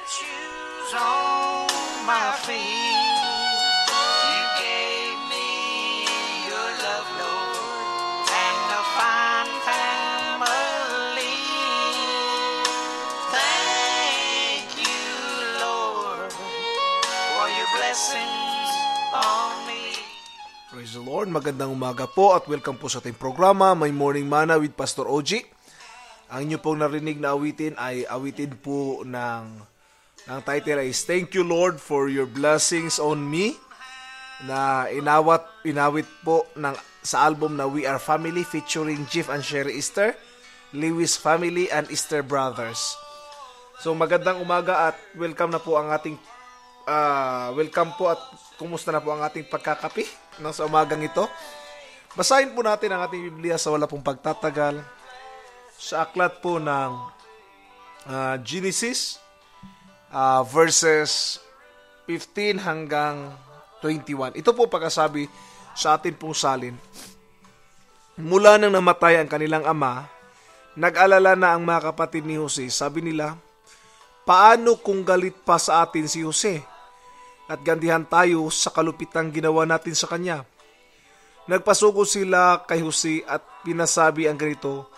shoes on my feet. You gave me your love, Lord, and a fine family. Thank you, Lord, for your blessings on me. Praise the Lord, magandang umaga po at welcome po sa ating programa, My Morning Manna with Pastor OG. Ang inyo pong narinig na awitin ay awitin po ng title is Thank You Lord for Your Blessings on Me, na inawit po sa album na We Are Family featuring Jeff and Sherry Easter, Lewis Family and Easter Brothers. So magandang umaga at welcome na po ang ating welcome po at kumusta na po ang ating pagkakapi sa umagang ito. Basahin po natin ang ating Biblia sa wala pong pagtatagal sa aklat po ng Genesis verses 15 hanggang 21. Ito po pagkasabi sa atin pong salin. Mula nang namatay ang kanilang ama, nag-alala na ang mga kapatid ni Jose. Sabi nila, paano kung galit pa sa atin si Jose at gandihan tayo sa kalupitang ginawa natin sa kanya? Nagpasuko sila kay Jose at pinasabi ang ganito,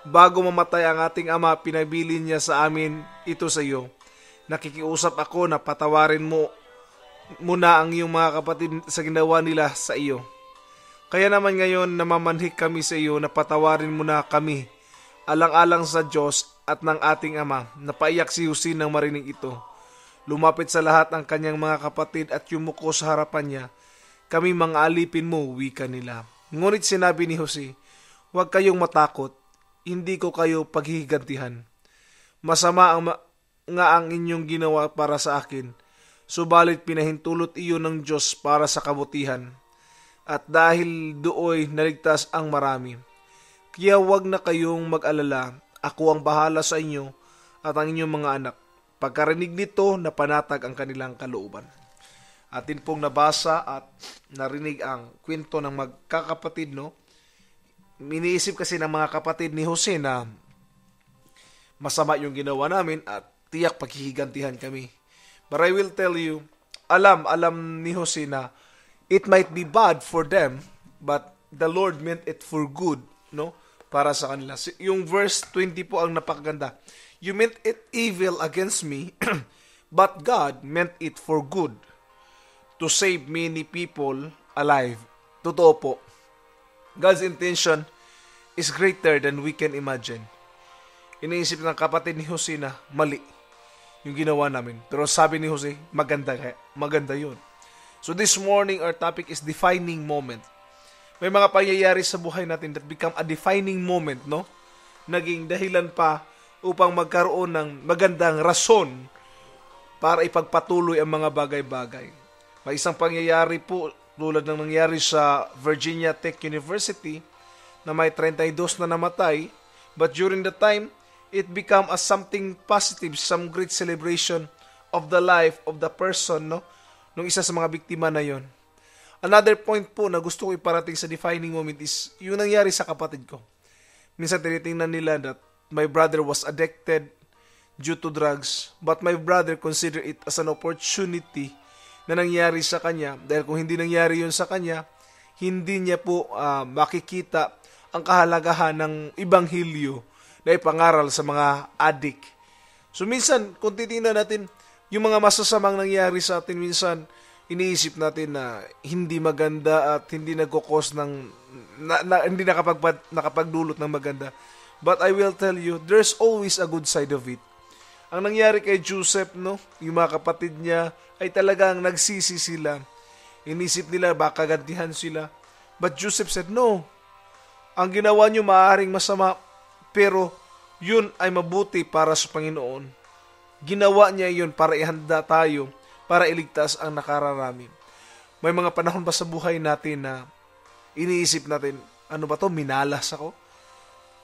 bago mamatay ang ating ama, pinabili niya sa amin ito sa iyo. Nakikiusap ako na patawarin mo muna ang iyong mga kapatid sa ginawa nila sa iyo. Kaya naman ngayon namamanhik kami sa iyo na patawarin mo na kami, alang-alang sa Diyos at ng ating ama. Napaiyak si Jose nang marinig ito. Lumapit sa lahat ang kanyang mga kapatid at yumuko sa harapan niya. Kami mga alipin mo, wika nila. Ngunit sinabi ni Jose, huwag kayong matakot. Hindi ko kayo paghihigantihan. Masama nga ang inyong ginawa para sa akin, subalit pinahintulot iyon ng Diyos para sa kabutihan, at dahil dooy naligtas ang marami. Kaya huwag na kayong mag-alala, ako ang bahala sa inyo at ang inyong mga anak. Pagkarinig nito, napanatag ang kanilang kalooban. Atin pong nabasa at narinig ang kwento ng magkakapatid, no? Iniisip kasi ng mga kapatid ni Jose na masama yung ginawa namin at tiyak paghihigantihan kami. But I will tell you, alam ni Jose na it might be bad for them, but the Lord meant it for good, no? Para sa kanila. Yung verse 20 po ang napakaganda. You meant it evil against me, but God meant it for good, to save many people alive. Totoo po. God's intention is greater than we can imagine. Iniisip ng kapatid ni Jose na mali yung ginawa namin. Pero sabi ni Jose, maganda yun. So this morning, our topic is defining moment. May mga pangyayari sa buhay natin that become a defining moment, no? Naging dahilan pa upang magkaroon ng magandang rason para ipagpatuloy ang mga bagay-bagay. May isang pangyayari po tulad ng nangyari sa Virginia Tech University na may 32 na namatay, but during the time, it became as something positive, some great celebration of the life of the person, no? Nung isa sa mga biktima na yon. Another point po na gusto ko iparating sa defining moment is yung nangyari sa kapatid ko. Minsan tinitingnan nila that my brother was addicted due to drugs, but my brother considered it as an opportunity na nangyari sa kanya, dahil kung hindi nangyari yun sa kanya, hindi niya po makikita ang kahalagahan ng ibanghilyo na ipangaral sa mga addict. So minsan, kung titingnan natin, yung mga masasamang nangyari sa atin, minsan, iniisip natin na hindi maganda at hindi nagkukos ng, hindi nakapagdulot ng maganda. But I will tell you, there's always a good side of it. Ang nangyari kay Joseph, no, yung mga kapatid niya, ay talagang nagsisi sila. Inisip nila baka gantihan sila. But Joseph said, no. Ang ginawa niyo maaaring masama, pero yun ay mabuti para sa Panginoon. Ginawa niya yun para ihanda tayo, para iligtas ang nakararami. May mga panahon ba sa buhay natin na iniisip natin, ano ba to, minalas ako?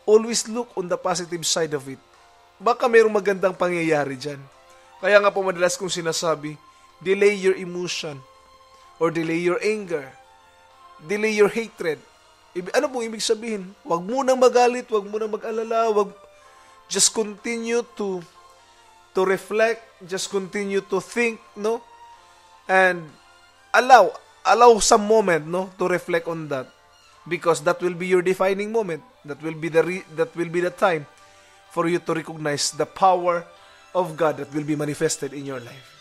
Always look on the positive side of it. Baka mayroong magandang pangyayari dyan. Kaya nga po madalas kong sinasabi, delay your emotion or delay your anger. Delay your hatred. Ano pong ibig sabihin? Huwag mo nang magalit, huwag mo nang mag-alala, just continue to reflect just continue to think, no? And allow some moment, no, to reflect on that, because that will be your defining moment. That will be the time for you to recognize the power of God that will be manifested in your life.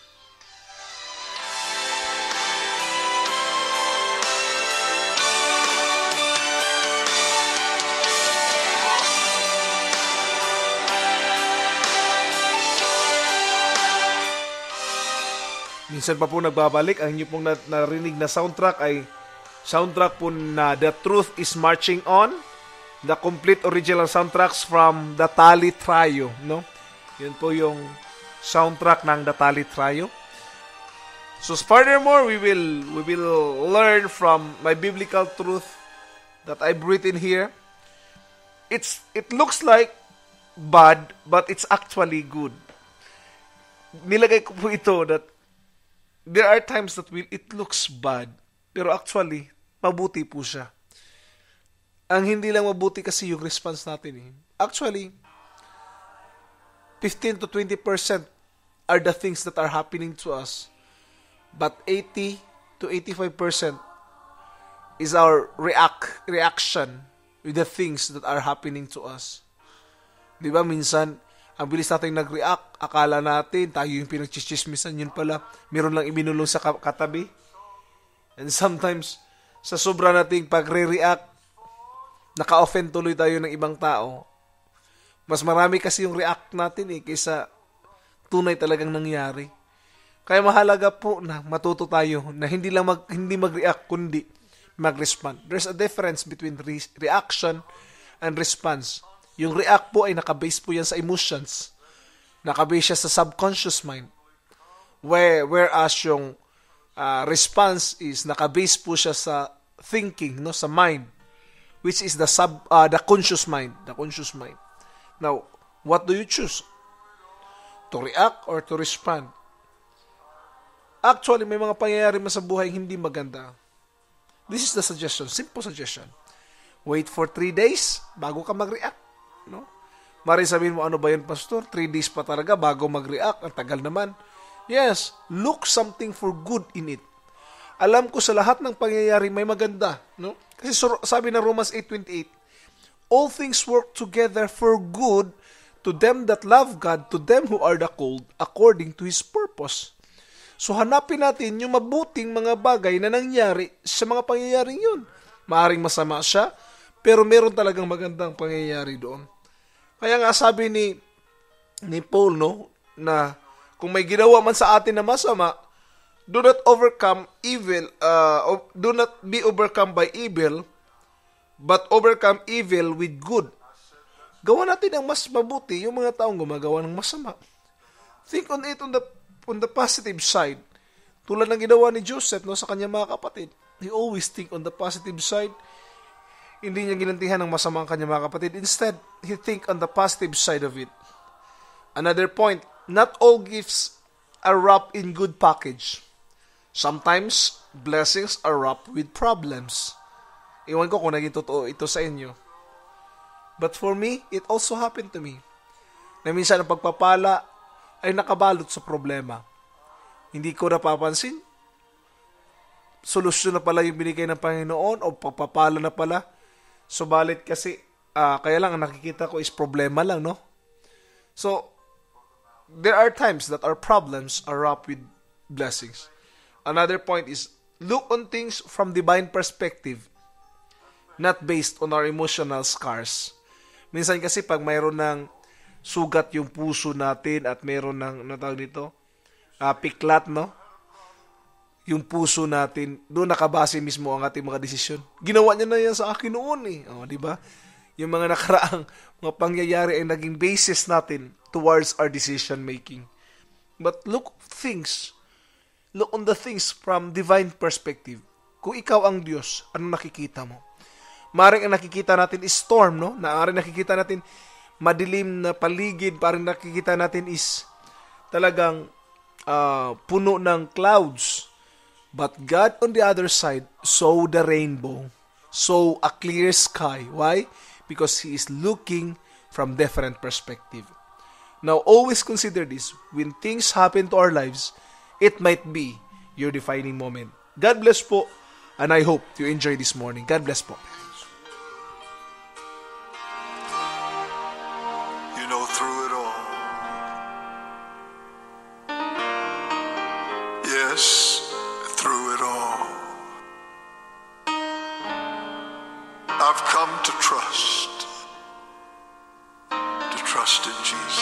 Minsan pa po nagbabalik, ang inyo pong narinig na soundtrack ay soundtrack po na The Truth is Marching On, the complete original soundtracks from the Tali Trio, no? Yun po yung soundtrack ng the Tali Trio. So furthermore, we will learn from my biblical truth that I've written here. It looks like bad, but it's actually good. Nilagay ko po ito that there are times that it looks bad, pero actually, mabuti po siya. Ang hindi lang mabuti kasi yung response natin eh. Actually, 15 to 20% are the things that are happening to us. But 80 to 85% is our reaction with the things that are happening to us. Di ba minsan, ang bilis natin nag-react, akala natin, tayo yung pinagchichismisan, yun pala, meron lang ibinulong sa katabi. And sometimes, sa sobra nating pagre-react, naka-offend tuloy tayo ng ibang tao. Mas marami kasi yung react natin kaysa tunay talagang nangyari. Kaya mahalaga po na matuto tayo na hindi mag-react, kundi mag-respond. There's a difference between reaction and response. Yung react po ay nakabase po yan sa emotions. Nakabase siya sa subconscious mind. Whereas yung response is nakabase po siya sa thinking, no, sa mind, which is the conscious mind. The conscious mind. Now, what do you choose? To react or to respond? Actually, may mga pangyayari man sa buhay hindi maganda. This is the suggestion, simple suggestion. Wait for 3 days bago ka mag-react. No? Mari sabihin mo, ano ba yun, pastor? 3 days pa talaga bago mag-react. Ang tagal naman. Yes, look something for good in it. Alam ko sa lahat ng pangyayari may maganda. No? Kasi sabi ng Romans 8:28, all things work together for good to them that love God, to them who are the called according to His purpose. So hanapin natin yung mabuting mga bagay na nangyari sa mga pangyayaring yun. Maaring masama siya, pero meron talagang magandang pangyayari doon. Kaya nga sabi ni Paul, no, na kung may ginawa man sa atin na masama, do not be overcome by evil, but overcome evil with good. Gawa natin ang mas mabuti yung mga taong gumagawa ng masama. Think on it on the positive side. Tulad ng ginawa ni Joseph, no, sa kanyang mga kapatid. He always think on the positive side. Hindi niya ginantihan ng masama ang kanyang mga kapatid. Instead, he think on the positive side of it. Another point, not all gifts are wrapped in good package. Sometimes, blessings are wrapped with problems. Iwan ko kung naging totoo ito sa inyo. But for me, it also happened to me. Na minsan ang pagpapala ay nakabalot sa problema. Hindi ko napapansin. Solusyon na pala yung binigay ng Panginoon o pagpapala na pala. Subalit kasi, kaya lang ang nakikita ko is problema lang, no? So, there are times that our problems are wrapped with blessings. Another point is, look on things from divine perspective, not based on our emotional scars. Minsan kasi pag mayroon ng sugat yung puso natin at mayroon ng, natawag nito, piklat, no? Yung puso natin, doon nakabase mismo ang ating mga desisyon. Ginawa niya na yan sa akin noon eh. O, di ba? Yung mga nakaraang mga pangyayari ay naging basis natin towards our decision making. But look on the things from divine perspective. Kung ikaw ang Diyos, anong nakikita mo? Maring ang nakikita natin is storm, no? Maring nakikita natin madilim na paligid, parang nakikita natin is talagang puno ng clouds. But God on the other side saw the rainbow, saw a clear sky. Why? Because He is looking from different perspective. Now, always consider this. When things happen to our lives, it might be your defining moment. God bless po, and I hope you enjoy this morning. God bless po. You know, through it all, yes, through it all, I've come to trust in Jesus.